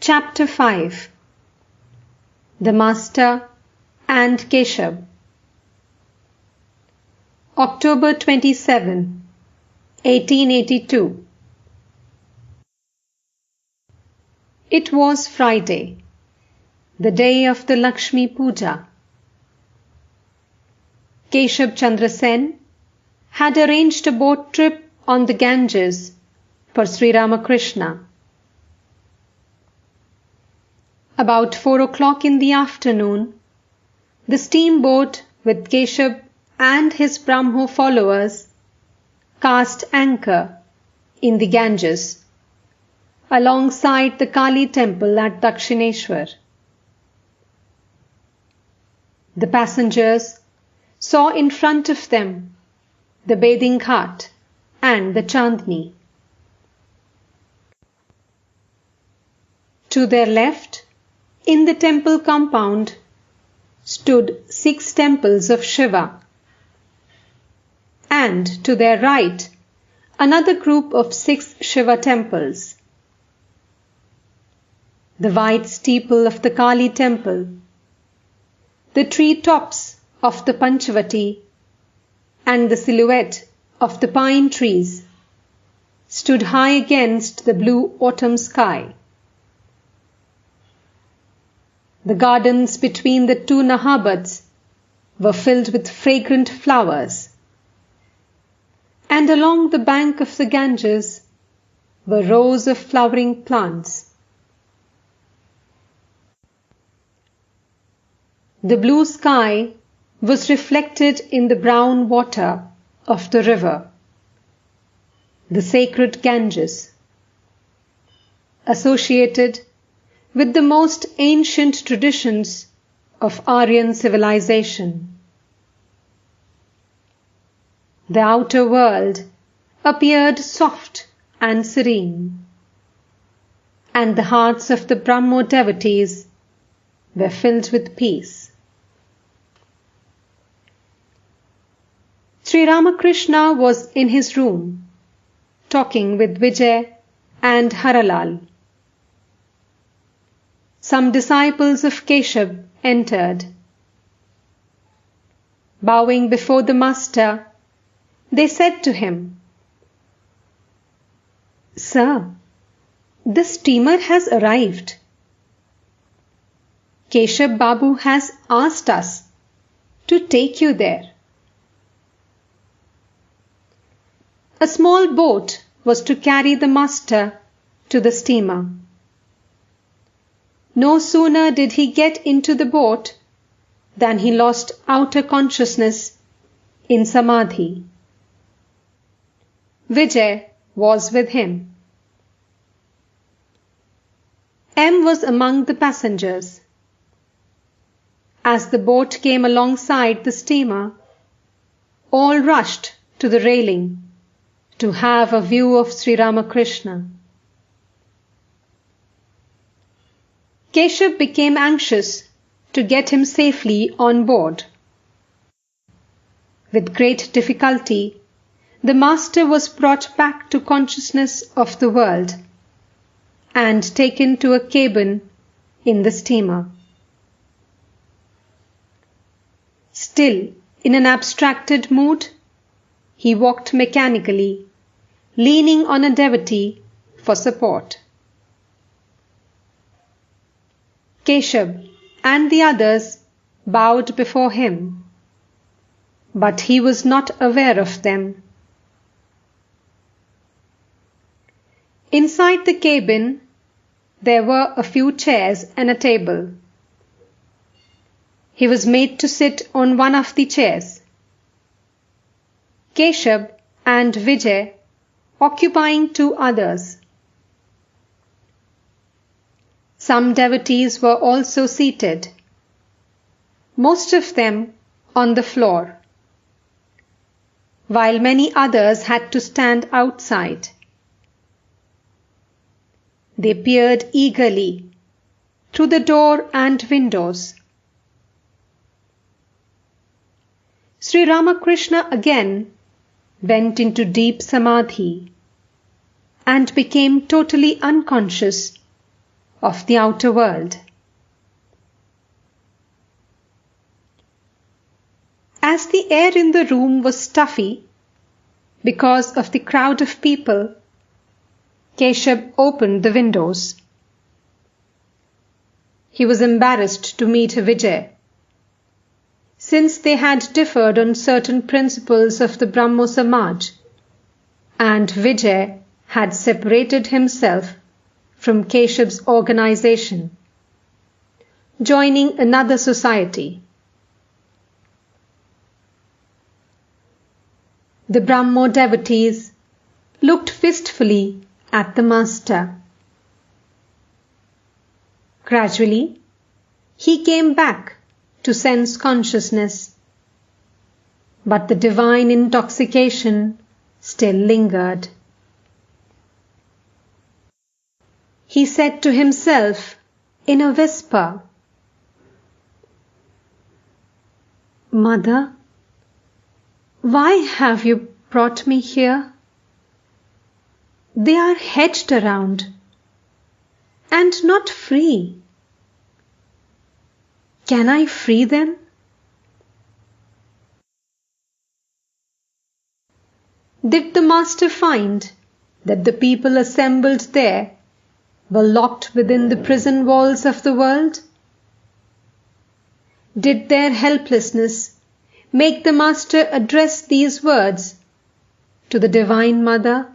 Chapter 5 The Master and Keshab. October 27, 1882. It was Friday, the day of the Lakshmi Puja. Keshab Chandra Sen had arranged a boat trip on the Ganges for Sri Ramakrishna. About 4 o'clock in the afternoon, the steamboat with Keshab and his Brahmo followers cast anchor in the Ganges alongside the Kali temple at Dakshineshwar. The passengers saw in front of them the bathing ghat and the Chandni. To their left, in the temple compound, stood 6 temples of Shiva, and to their right, another group of 6 Shiva temples. The white steeple of the Kali temple, the tree tops of the Panchavati, and the silhouette of the pine trees stood high against the blue autumn sky. The gardens between the 2 Nahabats were filled with fragrant flowers, and along the bank of the Ganges were rows of flowering plants. The blue sky was reflected in the brown water of the river, the sacred Ganges, associated with the most ancient traditions of Aryan civilization. The outer world appeared soft and serene, and the hearts of the Brahmo devotees were filled with peace. Sri Ramakrishna was in his room, talking with Vijay and Haralal. Some disciples of Keshab entered. Bowing before the master, they said to him, "Sir, the steamer has arrived. Keshab Babu has asked us to take you there." A small boat was to carry the master to the steamer. No sooner did he get into the boat than he lost outer consciousness in Samadhi. Vijay was with him. M was among the passengers. As the boat came alongside the steamer, all rushed to the railing to have a view of Sri Ramakrishna. Keshab became anxious to get him safely on board. With great difficulty, the master was brought back to consciousness of the world and taken to a cabin in the steamer. Still in an abstracted mood, he walked mechanically, leaning on a devotee for support. Keshab and the others bowed before him, but he was not aware of them. Inside the cabin, there were a few chairs and a table. He was made to sit on one of the chairs, Keshab and Vijay occupying 2 others. Some devotees were also seated, most of them on the floor, while many others had to stand outside. They peered eagerly through the door and windows. Sri Ramakrishna again went into deep samadhi and became totally unconscious of the outer world. As the air in the room was stuffy because of the crowd of people, Keshab opened the windows. He was embarrassed to meet Vijay, since they had differed on certain principles of the Brahmo Samaj, and Vijay had separated himself from Keshab's organization, joining another society. The Brahmo devotees looked wistfully at the master. Gradually, he came back to sense consciousness, but the divine intoxication still lingered. He said to himself in a whisper, "Mother, why have you brought me here? They are hedged around and not free. Can I free them?" Did the master find that the people assembled there were locked within the prison walls of the world? Did their helplessness make the master address these words to the Divine Mother